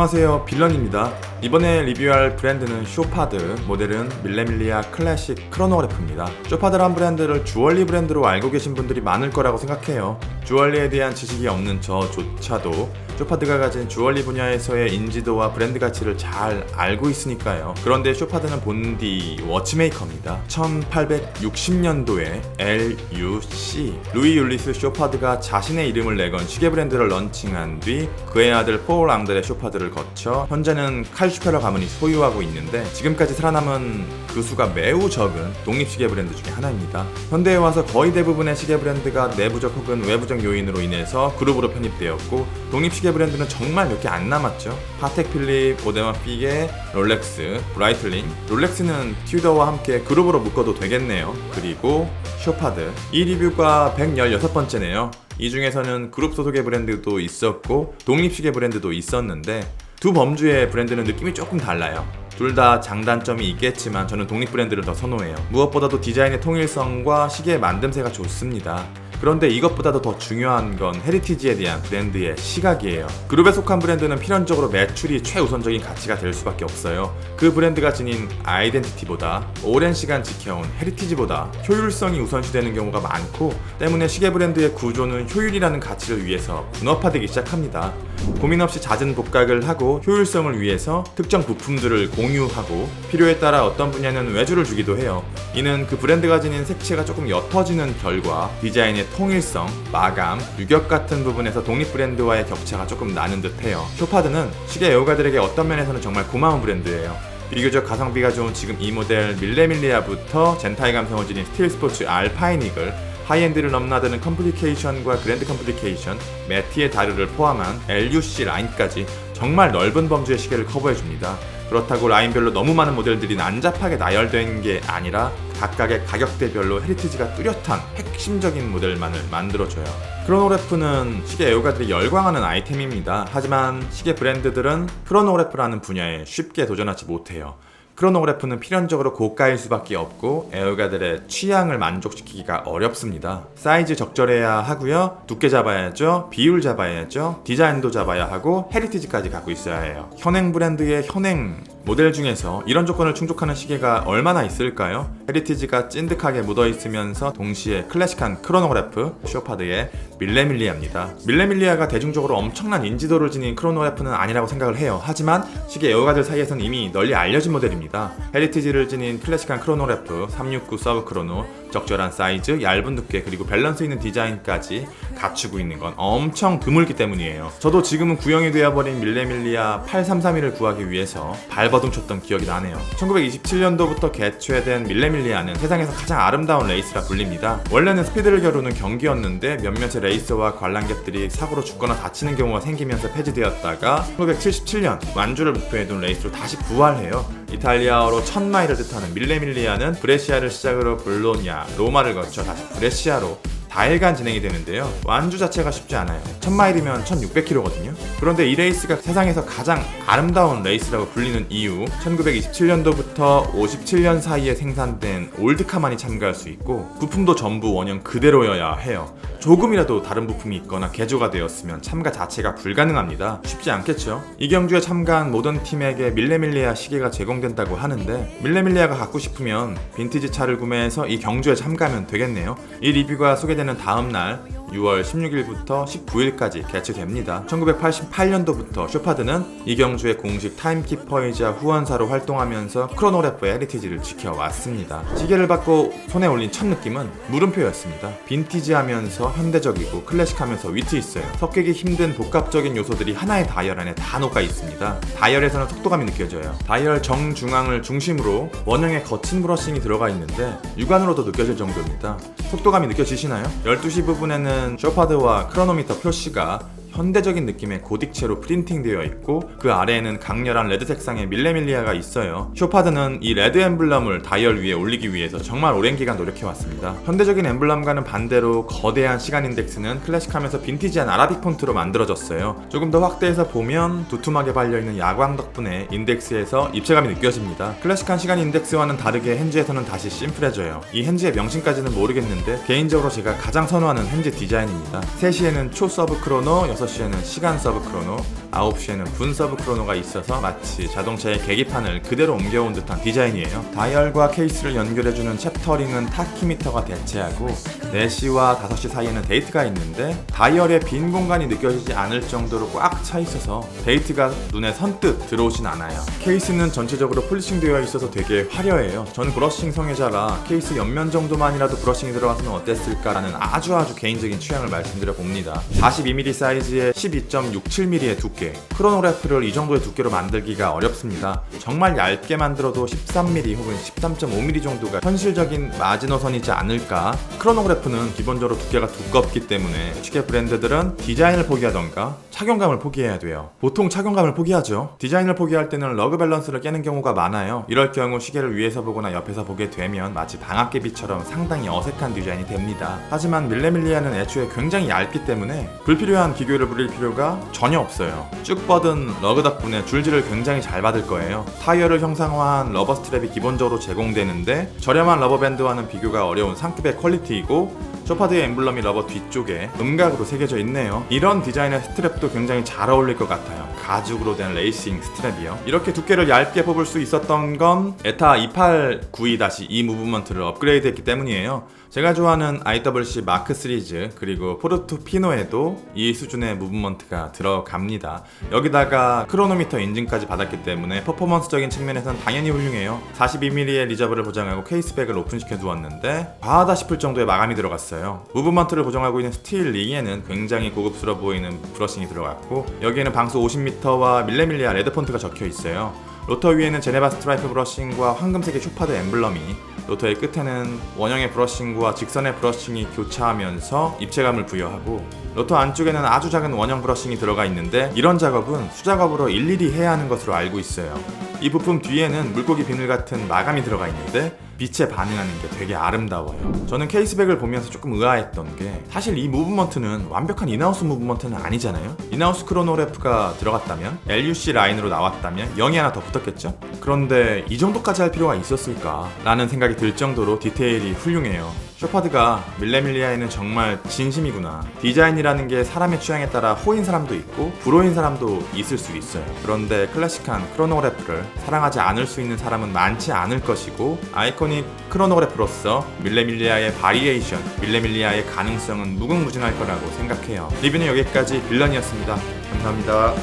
안녕하세요, 빌런입니다. 이번에 리뷰할 브랜드는 쇼파드, 모델은 밀레밀리아 클래식 크로노그래프입니다. 쇼파드란 브랜드를 주얼리 브랜드로 알고 계신 분들이 많을 거라고 생각해요. 주얼리에 대한 지식이 없는 저조차도 쇼파드가 가진 주얼리 분야에서의 인지도와 브랜드 가치를 잘 알고 있으니까요. 그런데 쇼파드는 본디 워치메이커입니다. 1860년도에 LUC 루이 율리스 쇼파드가 자신의 이름을 내건 시계 브랜드를 런칭한 뒤 그의 아들 폴 앙드레 쇼파드를 거쳐 현재는 칼 슈페러 가문이 소유하고 있는데 지금까지 살아남은 그 수가 매우 적은 독립시계 브랜드 중에 하나입니다. 현대에 와서 거의 대부분의 시계 브랜드가 내부적 혹은 외부적 요인으로 인해서 그룹으로 편입되었고 독립시계 브랜드는 정말 몇 개 안 남았죠. 파텍 필립, 오데마 피게, 롤렉스, 브라이틀링. 롤렉스는 튜더와 함께 그룹으로 묶어도 되겠네요. 그리고 쇼파드. 이 리뷰가 116번째네요. 이 중에서는 그룹 소속의 브랜드도 있었고 독립시계 브랜드도 있었는데 두 범주의 브랜드는 느낌이 조금 달라요. 둘 다 장단점이 있겠지만 저는 독립 브랜드를 더 선호해요. 무엇보다도 디자인의 통일성과 시계의 만듦새가 좋습니다. 그런데 이것보다도 더 중요한 건 헤리티지에 대한 브랜드의 시각이에요. 그룹에 속한 브랜드는 필연적으로 매출이 최우선적인 가치가 될 수밖에 없어요. 그 브랜드가 지닌 아이덴티티보다 오랜 시간 지켜온 헤리티지보다 효율성이 우선시되는 경우가 많고 때문에 시계 브랜드의 구조는 효율이라는 가치를 위해서 분업화되기 시작합니다. 고민 없이 잦은 복각을 하고 효율성을 위해서 특정 부품들을 공유하고 필요에 따라 어떤 분야는 외주를 주기도 해요. 이는 그 브랜드가 지닌 색채가 조금 옅어지는 결과 디자인의 통일성, 마감, 유격 같은 부분에서 독립 브랜드와의 격차가 조금 나는 듯해요. 쇼파드는 시계 애호가들에게 어떤 면에서는 정말 고마운 브랜드예요. 비교적 가성비가 좋은 지금 이 모델 밀레밀리아부터 젠타이 감성을 지닌 스틸 스포츠 알파인 이글, 하이엔드를 넘나드는 컴플리케이션과 그랜드 컴플리케이션, 매티의 다르를 포함한 LUC 라인까지 정말 넓은 범주의 시계를 커버해줍니다. 그렇다고 라인별로 너무 많은 모델들이 난잡하게 나열된 게 아니라 각각의 가격대별로 헤리티지가 뚜렷한 핵심적인 모델만을 만들어줘요. 크로노그래프는 시계 애호가들이 열광하는 아이템입니다. 하지만 시계 브랜드들은 크로노그래프라는 분야에 쉽게 도전하지 못해요. 크로노그래프는 필연적으로 고가일 수밖에 없고 애호가들의 취향을 만족시키기가 어렵습니다. 사이즈 적절해야 하고요, 두께 잡아야죠, 비율 잡아야죠, 디자인도 잡아야 하고 헤리티지까지 갖고 있어야 해요. 현행 브랜드의 현행 모델 중에서 이런 조건을 충족하는 시계가 얼마나 있을까요? 헤리티지가 찐득하게 묻어있으면서 동시에 클래식한 크로노그래프, 쇼파드의 밀레밀리아입니다. 밀레밀리아가 대중적으로 엄청난 인지도를 지닌 크로노그래프는 아니라고 생각을 해요. 하지만 시계 애호가들 사이에서는 이미 널리 알려진 모델입니다. 헤리티지를 지닌 클래식한 크로노그래프, 369 서브 크로노, 적절한 사이즈, 얇은 두께, 그리고 밸런스 있는 디자인까지 갖추고 있는 건 엄청 드물기 때문이에요. 저도 지금은 구형이 되어버린 밀레밀리아 8331을 구하기 위해서 발버둥쳤던 기억이 나네요. 1927년도부터 개최된 밀레밀리아는 세상에서 가장 아름다운 레이스라 불립니다. 원래는 스피드를 겨루는 경기였는데 몇몇의 레이서와 관람객들이 사고로 죽거나 다치는 경우가 생기면서 폐지되었다가 1977년 완주를 목표에 둔 레이스로 다시 부활해요. 이탈리아어로 1000마일을 뜻하는 밀레밀리아는 브레시아를 시작으로 볼로냐, 로마를 거쳐 다시 브레시아로 4일간 진행이 되는데요. 완주 자체가 쉽지 않아요. 1000마일이면 1600km거든요. 그런데 이 레이스가 세상에서 가장 아름다운 레이스라고 불리는 이유, 1927년도부터 57년 사이에 생산된 올드카만이 참가할 수 있고 부품도 전부 원형 그대로여야 해요. 조금이라도 다른 부품이 있거나 개조가 되었으면 참가 자체가 불가능합니다. 쉽지 않겠죠? 이 경주에 참가한 모든 팀에게 밀레밀리아 시계가 제공된다고 하는데 밀레밀리아가 갖고 싶으면 빈티지 차를 구매해서 이 경주에 참가하면 되겠네요. 이 리뷰가 소개되는 다음날 6월 16일부터 19일까지 개최됩니다. 1988년도부터 쇼파드는 이 경주의 공식 타임키퍼이자 후원사로 활동하면서 크로노그래프의 헤리티지를 지켜왔습니다. 시계를 받고 손에 올린 첫 느낌은 물음표였습니다. 빈티지하면서 현대적이고 클래식하면서 위트 있어요. 섞이기 힘든 복합적인 요소들이 하나의 다이얼 안에 다 녹아 있습니다. 다이얼에서는 속도감이 느껴져요. 다이얼 정중앙을 중심으로 원형의 거친 브러싱이 들어가 있는데 육안으로도 느껴질 정도입니다. 속도감이 느껴지시나요? 12시 부분에는 쇼파드와 크로노미터 표시가 현대적인 느낌의 고딕체로 프린팅되어 있고 그 아래에는 강렬한 레드 색상의 밀레밀리아가 있어요. 쇼파드는 이 레드 엠블럼을 다이얼 위에 올리기 위해서 정말 오랜 기간 노력해왔습니다. 현대적인 엠블럼과는 반대로 거대한 시간 인덱스는 클래식하면서 빈티지한 아라빅 폰트로 만들어졌어요. 조금 더 확대해서 보면 두툼하게 발려있는 야광 덕분에 인덱스에서 입체감이 느껴집니다. 클래식한 시간 인덱스와는 다르게 핸즈에서는 다시 심플해져요. 이 핸즈의 명칭까지는 모르겠는데 개인적으로 제가 가장 선호하는 핸즈 디자인입니다. 3시에는 초 서브 크로노, 6시에는 시간 서브 크로노, 9시에는 분 서브 크로노가 있어서 마치 자동차의 계기판을 그대로 옮겨온 듯한 디자인이에요. 다이얼과 케이스를 연결해주는 챕터링은 타키미터가 대체하고 4시와 5시 사이에는 데이트가 있는데 다이얼에 빈 공간이 느껴지지 않을 정도로 꽉 차 있어서 데이트가 눈에 선뜻 들어오진 않아요. 케이스는 전체적으로 폴리싱 되어 있어서 되게 화려해요. 저는 브러싱 성애자라 케이스 옆면 정도만이라도 브러싱이 들어갔으면 어땠을까라는 아주 개인적인 취향을 말씀드려 봅니다. 42mm 사이즈에 12.67mm의 두께, 크로노그래프를 이 정도의 두께로 만들기가 어렵습니다. 정말 얇게 만들어도 13mm 혹은 13.5mm 정도가 현실적인 마지노선이지 않을까. 크로노그래프는 기본적으로 두께가 두껍기 때문에 시계 브랜드들은 디자인을 포기하던가 착용감을 포기해야 돼요. 보통 착용감을 포기하죠. 디자인을 포기할 때는 러그 밸런스를 깨는 경우가 많아요. 이럴 경우 시계를 위에서 보거나 옆에서 보게 되면 마치 방앗개비처럼 상당히 어색한 디자인이 됩니다. 하지만 밀레밀리아는 애초에 굉장히 얇기 때문에 불필요한 기교를 부릴 필요가 전혀 없어요. 쭉 뻗은 러그 덕분에 줄질을 굉장히 잘 받을 거예요. 타이어를 형상화한 러버 스트랩이 기본적으로 제공되는데 저렴한 러버밴드와는 비교가 어려운 상급의 퀄리티이고 쇼파드의 엠블럼이 러버 뒤쪽에 음각으로 새겨져 있네요. 이런 디자인의 스트랩도 굉장히 잘 어울릴 것 같아요. 가죽으로 된 레이싱 스트랩이요. 이렇게 두께를 얇게 뽑을 수 있었던 건 에타 2892-2 무브먼트를 업그레이드했기 때문이에요. 제가 좋아하는 IWC 마크 시리즈 그리고 포르토피노에도 이 수준의 무브먼트가 들어갑니다. 여기다가 크로노미터 인증까지 받았기 때문에 퍼포먼스적인 측면에서는 당연히 훌륭해요. 42mm의 리저브를 보장하고 케이스백을 오픈시켜 두었는데 과하다 싶을 정도의 마감이 들어갔어요. 무브먼트를 보정하고 있는 스틸 링에는 굉장히 고급스러워 보이는 브러싱이 들어갔고 여기에는 방수 50m와 밀레밀리아 레드 폰트가 적혀 있어요. 로터 위에는 제네바 스트라이프 브러싱과 황금색의 쇼파드 엠블럼이, 로터의 끝에는 원형의 브러싱과 직선의 브러싱이 교차하면서 입체감을 부여하고 로터 안쪽에는 아주 작은 원형 브러싱이 들어가 있는데 이런 작업은 수작업으로 일일이 해야 하는 것으로 알고 있어요. 이 부품 뒤에는 물고기 비늘 같은 마감이 들어가 있는데 빛에 반응하는 게 되게 아름다워요. 저는 케이스백을 보면서 조금 의아했던 게 사실 이 무브먼트는 완벽한 인하우스 무브먼트는 아니잖아요. 인하우스 크로노그래프가 들어갔다면 LUC 라인으로 나왔다면 0이 하나 더 붙었겠죠? 그런데 이 정도까지 할 필요가 있었을까? 라는 생각이 들 정도로 디테일이 훌륭해요. 쇼파드가 밀레밀리아에는 정말 진심이구나. 디자인이라는 게 사람의 취향에 따라 호인 사람도 있고 불호인 사람도 있을 수 있어요. 그런데 클래식한 크로노그래프를 사랑하지 않을 수 있는 사람은 많지 않을 것이고 아이코닉 크로노그래프로서 밀레밀리아의 바리에이션, 밀레밀리아의 가능성은 무궁무진할 거라고 생각해요. 리뷰는 여기까지 빌런이었습니다. 감사합니다.